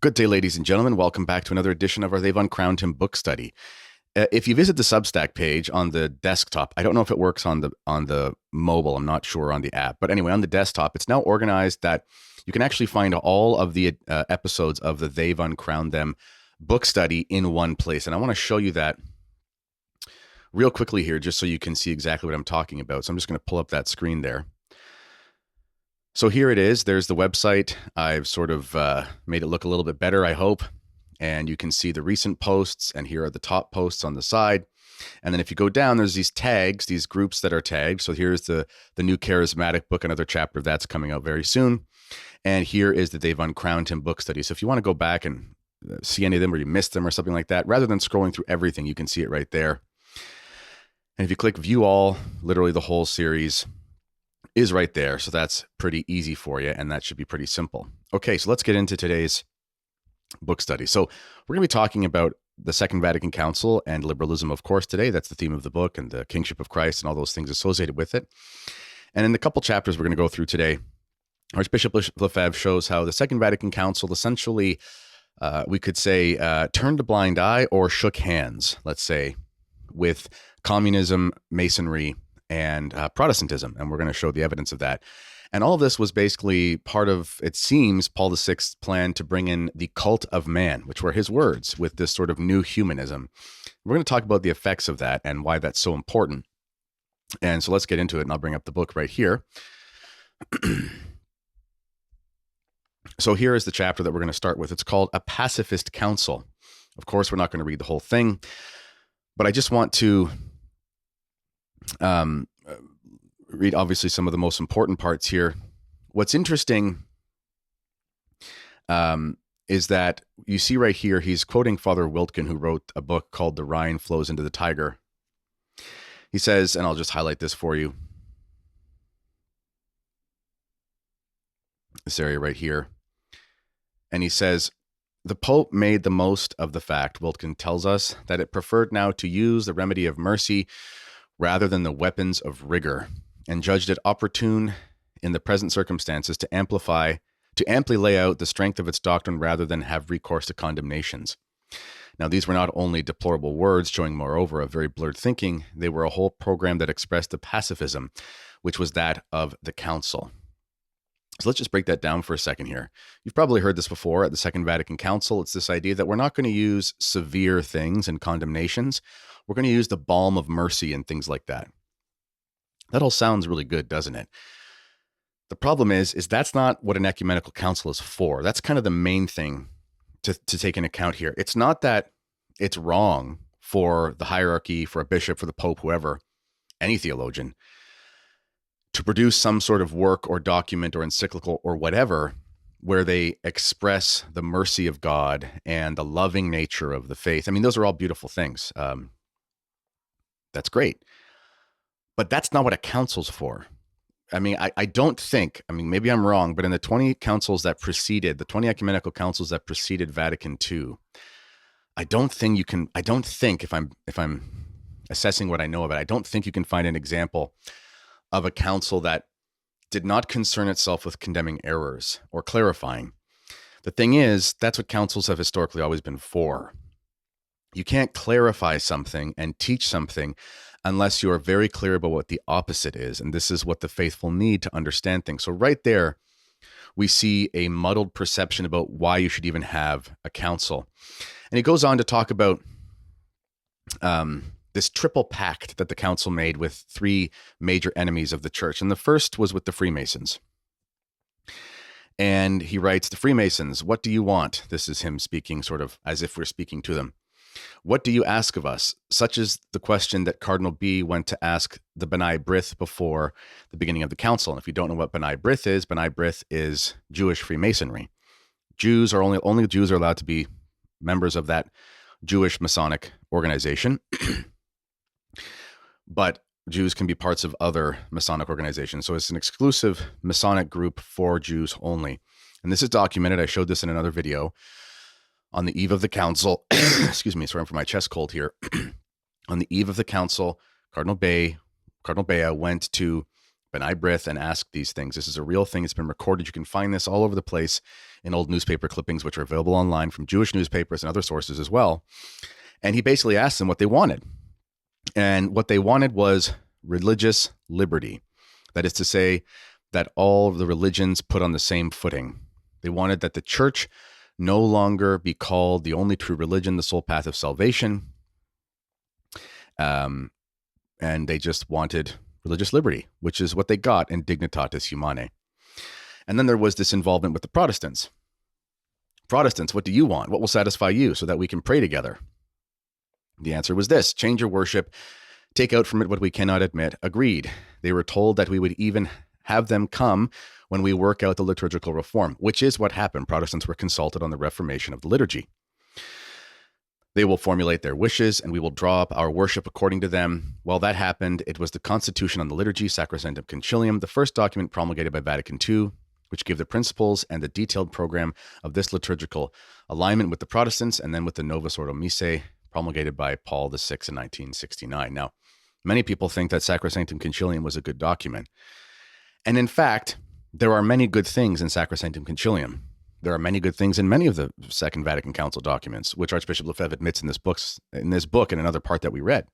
Good day, ladies and gentlemen. Welcome back to another edition of our They've Uncrowned Him book study. If you visit the Substack page on the desktop, I don't know if it works on the mobile. I'm not sure on the app, but anyway, on the desktop, it's now organized that you can actually find all of the episodes of the They've Uncrowned Them book study in one place. And I want to show you that real quickly here, just so you can see exactly what I'm talking about. So I'm just going to pull up that screen there. So here it is. There's the website. I've sort of made it look a little bit better, I hope. And you can see the recent posts, and here are the top posts on the side. And then if you go down, there's these tags, these groups that are tagged. So here's the new charismatic book, another chapter of that's coming out very soon. And here is the They've Uncrowned Him book study. So if you want to go back and see any of them or you missed them or something like that, rather than scrolling through everything, you can see it right there. And if you click view all, literally the whole series is right there. So that's pretty easy for you, and that should be pretty simple. Okay, so let's get into today's book study. So we're going to be talking about the Second Vatican Council and liberalism, of course, today. That's the theme of the book, and the kingship of Christ and all those things associated with it. And in the couple chapters we're going to go through today, Archbishop Lefebvre shows how the Second Vatican Council essentially, we could say, turned a blind eye or shook hands, let's say, with communism, Masonry, and Protestantism. And we're going to show the evidence of that. And all of this was basically part of, it seems, Paul VI's plan to bring in the cult of man, which were his words, with this sort of new humanism. We're going to talk about the effects of that and why that's so important. And so let's get into it, and I'll bring up the book right here. So here is the chapter that we're going to start with. It's called A Pacifist Council. Of course, we're not going to read the whole thing, but I just want to read obviously some of the most important parts here. What's interesting is that you see right here, he's quoting Father Wiltgen, who wrote a book called The Rhine Flows into the Tiger. He says, and I'll just highlight this for you, this area right here. And he says, the Pope made the most of the fact, Wiltgen tells us, that it preferred now to use the remedy of mercy rather than the weapons of rigor, and judged it opportune in the present circumstances to amply lay out the strength of its doctrine rather than have recourse to condemnations. Now, these were not only deplorable words, showing moreover a very blurred thinking, they were a whole program that expressed the pacifism, which was that of the council. So let's just break that down for a second here. You've probably heard this before at the Second Vatican Council. It's this idea that we're not going to use severe things and condemnations. We're going to use the balm of mercy and things like that. That all sounds really good, doesn't it? The problem is that's not what an ecumenical council is for. That's kind of the main thing to take into account here. It's not that it's wrong for the hierarchy, for a bishop, for the Pope, whoever, any theologian, to produce some sort of work or document or encyclical or whatever where they express the mercy of God and the loving nature of the faith. I mean, those are all beautiful things. That's great. But that's not what a council's for. I mean, I don't think, I mean, maybe I'm wrong, but in the 20 councils that preceded, the 20 ecumenical councils that preceded Vatican II, I don't think if I'm assessing what I know of it, I don't think you can find an example of a council that did not concern itself with condemning errors or clarifying. The thing is, that's what councils have historically always been for. You can't clarify something and teach something unless you are very clear about what the opposite is. And this is what the faithful need to understand things. So right there, we see a muddled perception about why you should even have a council. And he goes on to talk about this triple pact that the council made with three major enemies of the church. And the first was with the Freemasons. And he writes, the Freemasons, what do you want? This is him speaking sort of as if we're speaking to them. What do you ask of us? Such is the question that Cardinal B went to ask the B'nai B'rith before the beginning of the council. And if you don't know what B'nai B'rith is Jewish Freemasonry. Jews are only Jews are allowed to be members of that Jewish Masonic organization. But Jews can be parts of other Masonic organizations. So it's an exclusive Masonic group for Jews only. And this is documented. I showed this in another video. On the eve of the council, excuse me, sorry for my chest cold here. On the eve of the council, Cardinal Bea went to Ben Ibrith and asked these things. This is a real thing. It's been recorded. You can find this all over the place in old newspaper clippings, which are available online from Jewish newspapers and other sources as well. And he basically asked them what they wanted. And what they wanted was religious liberty. That is to say that all of the religions put on the same footing. They wanted that the church no longer be called the only true religion, the sole path of salvation. And they just wanted religious liberty, which is what they got in Dignitatis Humanae. And then there was this involvement with the Protestants. Protestants, what do you want? What will satisfy you so that we can pray together? The answer was this: change your worship, take out from it what we cannot admit. Agreed. They were told that we would even have them come when we work out the liturgical reform, which is what happened. Protestants were consulted on the reformation of the liturgy. They will formulate their wishes, and we will draw up our worship according to them. Well, that happened. It was the Constitution on the Liturgy, Sacrosanctum Concilium, the first document promulgated by Vatican II, which gave the principles and the detailed program of this liturgical alignment with the Protestants, and then with the Novus Ordo Missae, promulgated by Paul VI in 1969. Now, many people think that Sacrosanctum Concilium was a good document. And in fact, there are many good things in Sacrosanctum Concilium. There are many good things in many of the Second Vatican Council documents, which Archbishop Lefebvre admits in this book and another part that we read.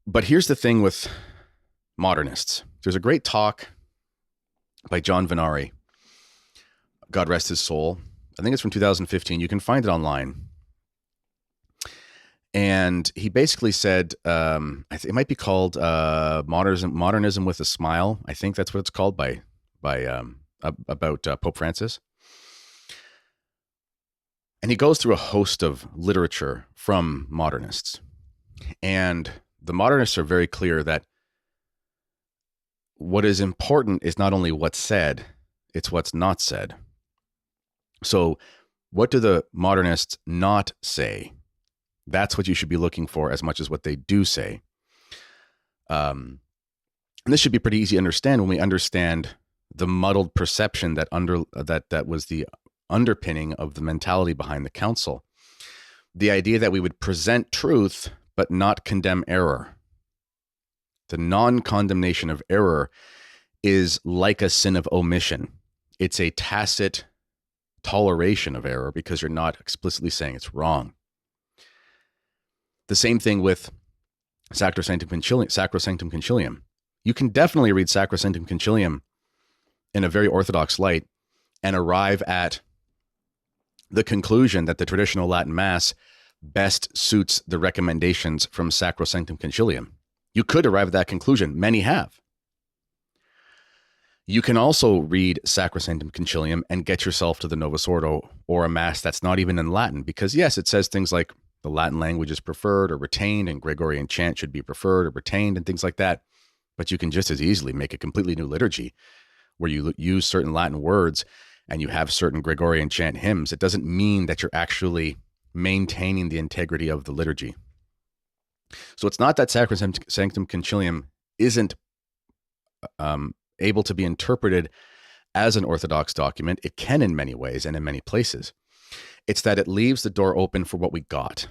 But here's the thing with modernists. There's a great talk by John Venari, God rest his soul. I think it's from 2015. You can find it online. And he basically said, it might be called Modernism with a Smile. I think that's what it's called about Pope Francis. And he goes through a host of literature from modernists. And the modernists are very clear that what is important is not only what's said, it's what's not said. So what do the modernists not say? That's what you should be looking for as much as what they do say. And this should be pretty easy to understand when we understand the muddled perception that was the underpinning of the mentality behind the council. The idea that we would present truth but not condemn error. The non-condemnation of error is like a sin of omission. It's a tacit toleration of error because you're not explicitly saying it's wrong. The same thing with Sacrosanctum Concilium. You can definitely read Sacrosanctum Concilium in a very orthodox light and arrive at the conclusion that the traditional Latin Mass best suits the recommendations from Sacrosanctum Concilium. You could arrive at that conclusion. Many have. You can also read Sacrosanctum Concilium and get yourself to the Novus Ordo or a Mass that's not even in Latin, because yes, it says things like the Latin language is preferred or retained, and Gregorian chant should be preferred or retained, and things like that. But you can just as easily make a completely new liturgy where you use certain Latin words and you have certain Gregorian chant hymns. It doesn't mean that you're actually maintaining the integrity of the liturgy. So it's not that Sacrosanctum Concilium isn't able to be interpreted as an orthodox document. It can in many ways and in many places. It's that it leaves the door open for what we got.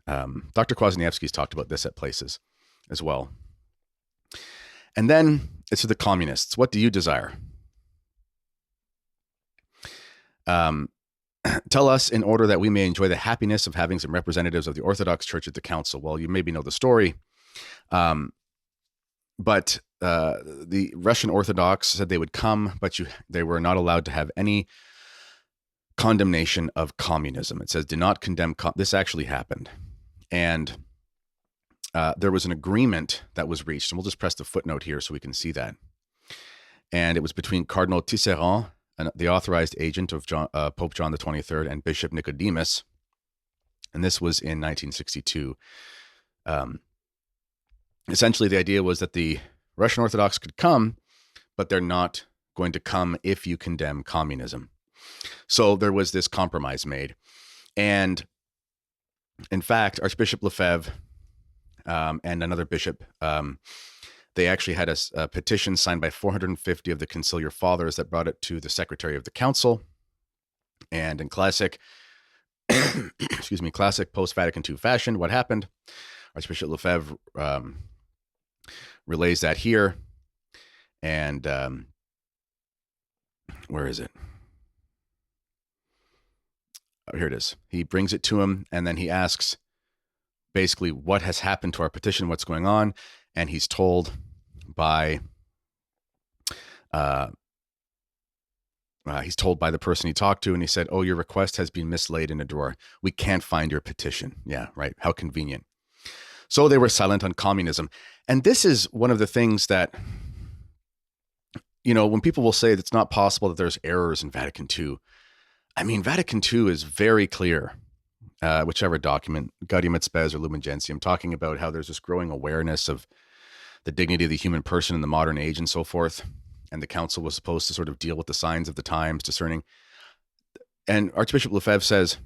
Dr. Kwasniewski's talked about this at places as well. And then it's to the communists. What do you desire? Tell us in order that we may enjoy the happiness of having some representatives of the Orthodox Church at the council. Well, you maybe know the story. But the Russian Orthodox said they would come, but they were not allowed to have any condemnation of communism. It says, do not condemn. This actually happened. And there was an agreement that was reached. And we'll just press the footnote here so we can see that. And it was between Cardinal Tisserand, the authorized agent of Pope John XXIII, and Bishop Nicodemus. And this was in 1962. Essentially, the idea was that the Russian Orthodox could come, but they're not going to come if you condemn communism. So there was this compromise made. And in fact, Archbishop Lefebvre and another bishop, they actually had a petition signed by 450 of the conciliar fathers that brought it to the secretary of the council. And in classic, classic post-Vatican II fashion, what happened? Archbishop Lefebvre relays that here. And where is it? Oh, here it is. He brings it to him, and then he asks basically what has happened to our petition, what's going on. And he's told by the person he talked to, and he said, "Oh, your request has been mislaid in a drawer. We can't find your petition." Yeah, right. How convenient. So they were silent on communism. And this is one of the things that, when people will say that it's not possible that there's errors in Vatican II, I mean, Vatican II is very clear, whichever document, Gaudium et Spes or Lumen Gentium, talking about how there's this growing awareness of the dignity of the human person in the modern age and so forth. And the council was supposed to sort of deal with the signs of the times, discerning. And Archbishop Lefebvre says,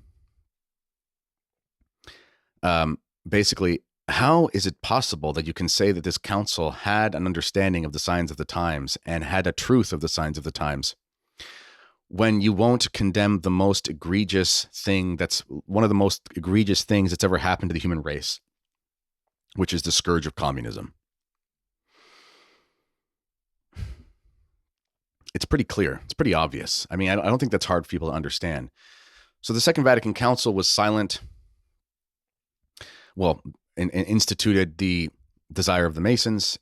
basically, how is it possible that you can say that this council had an understanding of the signs of the times and had a truth of the signs of the times when you won't condemn the most egregious thing that's one of the most egregious things that's ever happened to the human race, which is the scourge of communism? It's pretty clear. It's pretty obvious. I mean, I don't think that's hard for people to understand. So the Second Vatican Council was silent. Well, and instituted the desire of the Masons,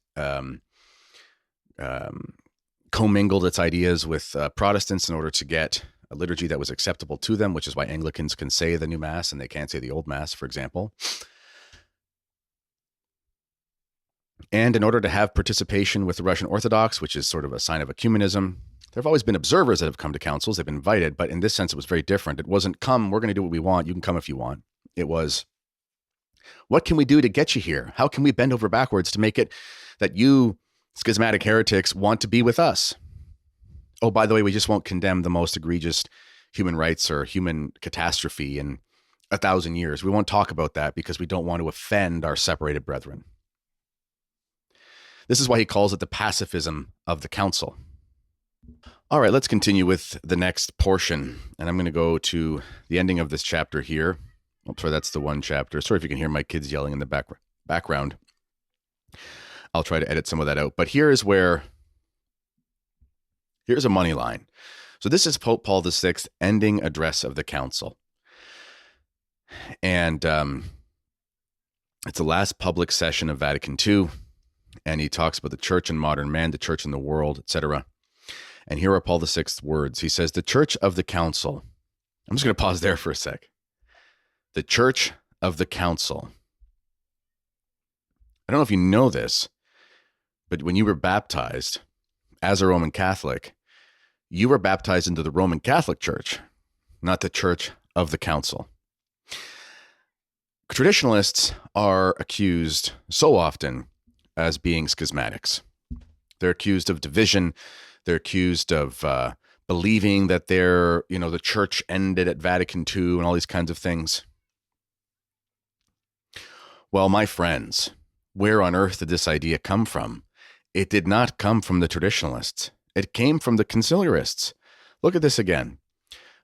commingled its ideas with Protestants in order to get a liturgy that was acceptable to them, which is why Anglicans can say the new Mass and they can't say the old Mass, for example. And in order to have participation with the Russian Orthodox, which is sort of a sign of ecumenism, there have always been observers that have come to councils. They've been invited, but in this sense, it was very different. It wasn't, come, we're going to do what we want. You can come if you want. It was, what can we do to get you here? How can we bend over backwards to make it that you, schismatic heretics, want to be with us? Oh, by the way, we just won't condemn the most egregious human rights or human catastrophe in 1,000 years. We won't talk about that because we don't want to offend our separated brethren. This is why he calls it the pacifism of the council. All right, let's continue with the next portion. And I'm going to go to the ending of this chapter here. Oh, sorry, that's the one chapter. Sorry if you can hear my kids yelling in the background. I'll try to edit some of that out. But here's a money line. So this is Pope Paul VI ending address of the council. And it's the last public session of Vatican II. And he talks about the church and modern man, the church and the world, etc. And here are Paul VI's words. He says, the church of the council. I'm just going to pause there for a sec. The church of the council. I don't know if you know this, but when you were baptized as a Roman Catholic, you were baptized into the Roman Catholic Church, not the church of the council. Traditionalists are accused so often as being schismatics. They're accused of division. They're accused of believing that the church ended at Vatican II and all these kinds of things. Well, my friends, where on earth did this idea come from? It did not come from the traditionalists. It came from the conciliarists. Look at this again.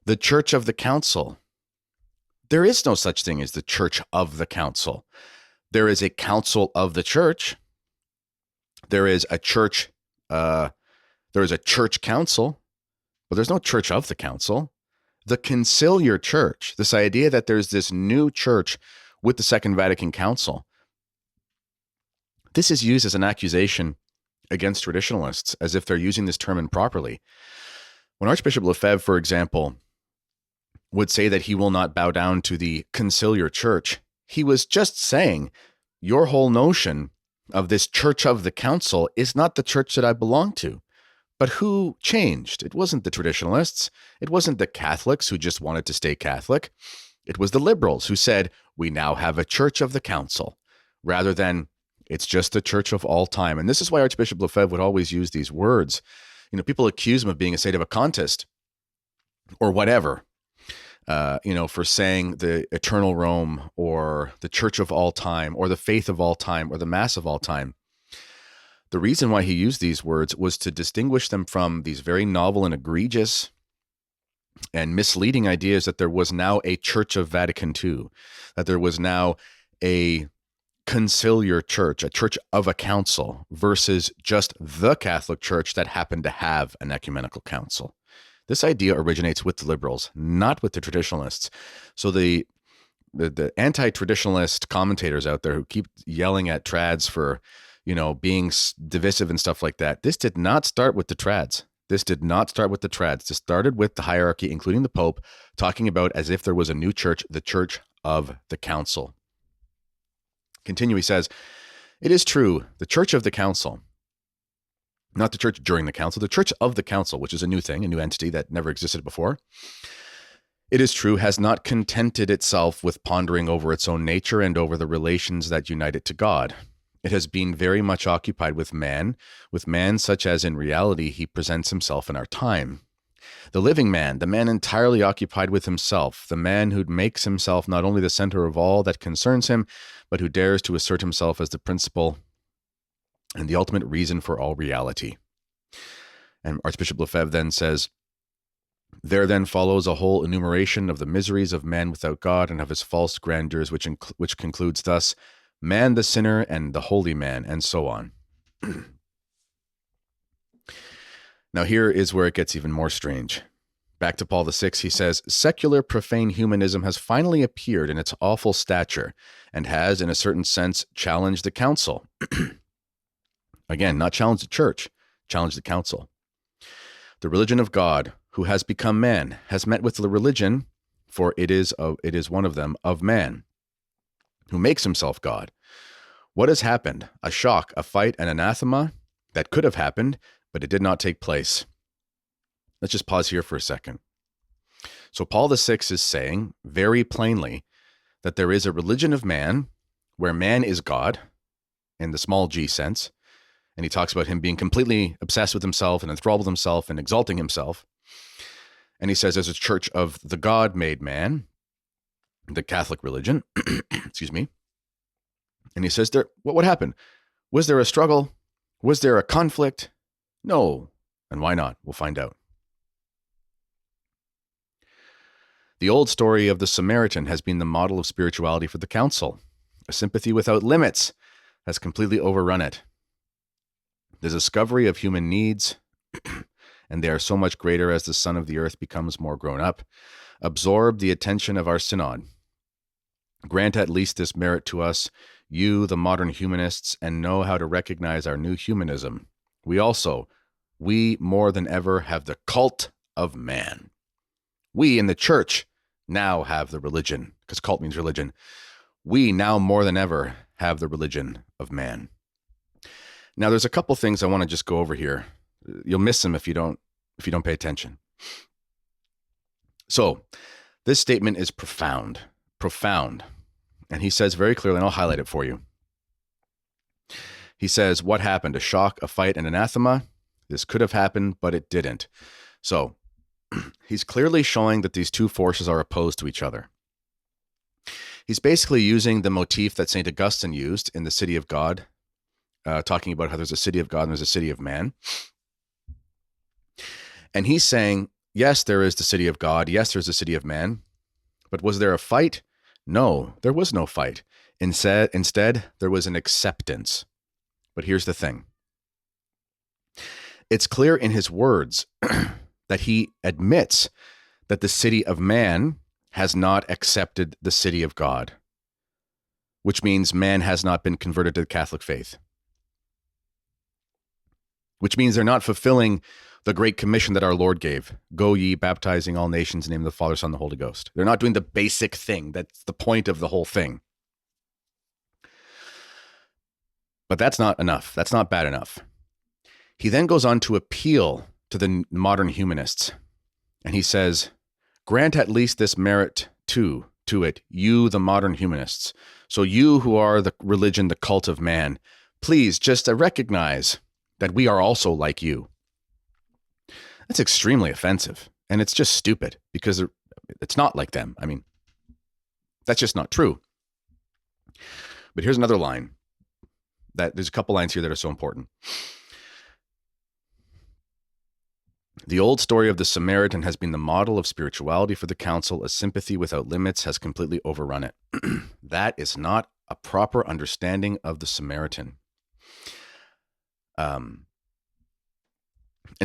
The church of the council. There is no such thing as the church of the council. There is a council of the church. There is a church council, but there's no church of the council. The conciliar church, this idea that there's this new church with the Second Vatican Council, this is used as an accusation against traditionalists, as if they're using this term improperly. When Archbishop Lefebvre, for example, would say that he will not bow down to the conciliar church, he was just saying, your whole notion of this church of the council is not the church that I belong to. But who changed? It wasn't the traditionalists. It wasn't the Catholics who just wanted to stay Catholic. It was the liberals who said, we now have a church of the council, rather than it's just the church of all time. And this is why Archbishop Lefebvre would always use these words. People accuse him of being a sedevacantist or whatever, for saying the eternal Rome or the church of all time or the faith of all time or the mass of all time. The reason why he used these words was to distinguish them from these very novel and egregious and misleading ideas that there was now a Church of Vatican II, that there was now a conciliar church, a church of a council, versus just the Catholic Church that happened to have an ecumenical council. This idea originates with the liberals, not with the traditionalists. So the anti-traditionalist commentators out there who keep yelling at trads for, being divisive and stuff like that, this did not start with the trads. This started with the hierarchy, including the Pope, talking about as if there was a new church, the Church of the Council. Continue, he says, it is true, the Church of the Council, not the church during the council, the Church of the Council, which is a new thing, a new entity that never existed before, it is true, has not contented itself with pondering over its own nature and over the relations that unite it to God. It has been very much occupied with man such as in reality he presents himself in our time. The living man, the man entirely occupied with himself, the man who makes himself not only the center of all that concerns him, but who dares to assert himself as the principle and the ultimate reason for all reality. And Archbishop Lefebvre then says, there then follows a whole enumeration of the miseries of man without God and of his false grandeurs, which concludes thus, man the sinner and the holy man, and so on. Now here is where it gets even more strange. Back to Paul VI, he says, secular profane humanism has finally appeared in its awful stature and has, in a certain sense, challenged the council. Again, not challenged the church, challenged the council. The religion of God, who has become man, has met with the religion, for it is one of them, of man, who makes himself God. What has happened? A shock, a fight, an anathema that could have happened, but it did not take place. Let's just pause here for a second. So Paul VI is saying very plainly that there is a religion of man where man is God in the small g sense. And he talks about him being completely obsessed with himself and enthralled with himself and exalting himself. And he says there's a church of the God-made man, the Catholic religion, excuse me. And he says, what happened? Was there a struggle? Was there a conflict? No. And why not? We'll find out. The old story of the Samaritan has been the model of spirituality for the council. A sympathy without limits has completely overrun it. The discovery of human needs, and they are so much greater as the Son of the earth becomes more grown up, absorb the attention of our synod. Grant at least this merit to us, you, the modern humanists, and know how to recognize our new humanism. We more than ever have the cult of man. We in the church now have the religion, because cult means religion. We now more than ever have the religion of man. Now, there's a couple things I want to just go over here. You'll miss them if you don't pay attention. So, this statement is profound. And he says very clearly, and I'll highlight it for you. He says, what happened? A shock, a fight, an anathema? This could have happened, but it didn't. So, he's clearly showing that these two forces are opposed to each other. He's basically using the motif that St. Augustine used in the City of God, talking about how there's a city of God and there's a city of man. And he's saying, yes, there is the city of God. Yes, there's a city of man. But was there a fight? No, there was no fight. Instead, there was an acceptance. But here's the thing. It's clear in his words that he admits that the city of man has not accepted the city of God, which means man has not been converted to the Catholic faith, which means they're not fulfilling the great commission that our Lord gave. Go ye, baptizing all nations in the name of the Father, Son, and the Holy Ghost. They're not doing the basic thing. That's the point of the whole thing. But that's not enough. That's not bad enough. He then goes on to appeal to the modern humanists. And he says, grant at least this merit to it, you, the modern humanists. So you who are the religion, the cult of man, please just recognize that we are also like you. That's extremely offensive. And it's just stupid because it's not like them. I mean, that's just not true. But here's another line. There's a couple lines here that are so important. The old story of the Samaritan has been the model of spirituality for the council. A sympathy without limits has completely overrun it. That is not a proper understanding of the Samaritan. In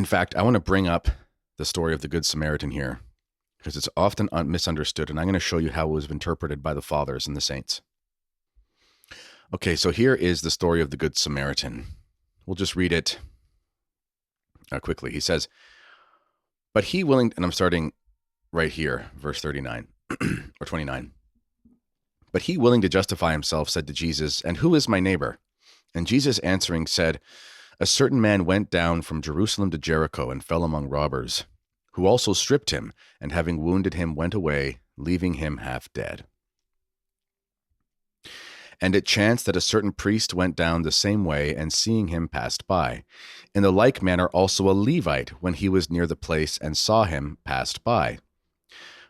fact, I want to bring up the story of the Good Samaritan here because it's often misunderstood, and I'm going to show you how it was interpreted by the fathers and the saints. Okay, so here is the story of the Good Samaritan. We'll just read it quickly. He says, but he willing, and I'm starting right here, verse 39 or 29. But he, willing to justify himself, said to Jesus, and who is my neighbor? And Jesus answering said, a certain man went down from Jerusalem to Jericho and fell among robbers, who also stripped him, and having wounded him, went away, leaving him half dead. And it chanced that a certain priest went down the same way, and seeing him, passed by. In the like manner also a Levite, when he was near the place and saw him, passed by.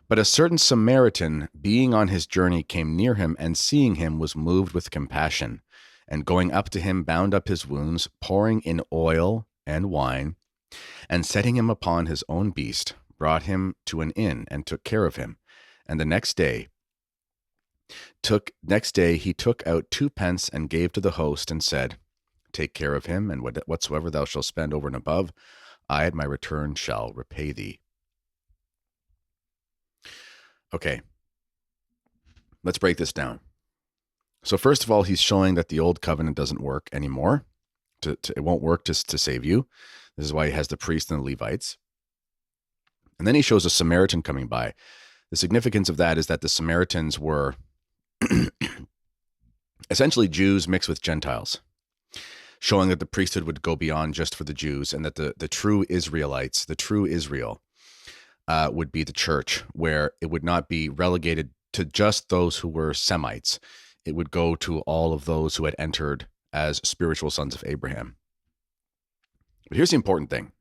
But a certain Samaritan, being on his journey, came near him, and seeing him, was moved with compassion, and going up to him, bound up his wounds, pouring in oil and wine, and setting him upon his own beast, brought him to an inn, and took care of him. And the next day he took out 2 pence and gave to the host, and said, take care of him, and whatsoever thou shalt spend over and above, I at my return shall repay thee. Okay, let's break this down. So first of all, he's showing that the old covenant doesn't work anymore. It won't work to save you. This is why he has the priests and the Levites. And then he shows a Samaritan coming by. The significance of that is that the Samaritans were essentially Jews mixed with Gentiles, showing that the priesthood would go beyond just for the Jews, and that the true Israelites, the true Israel, would be the church, where it would not be relegated to just those who were Semites. It would go to all of those who had entered as spiritual sons of Abraham. But here's the important thing.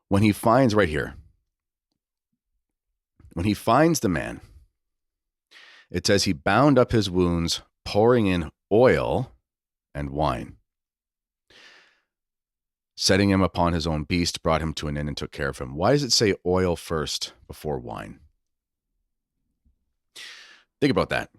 When he finds right here, when he finds the man, it says he bound up his wounds, pouring in oil and wine. Setting him upon his own beast, brought him to an inn and took care of him. Why does it say oil first before wine? Think about that.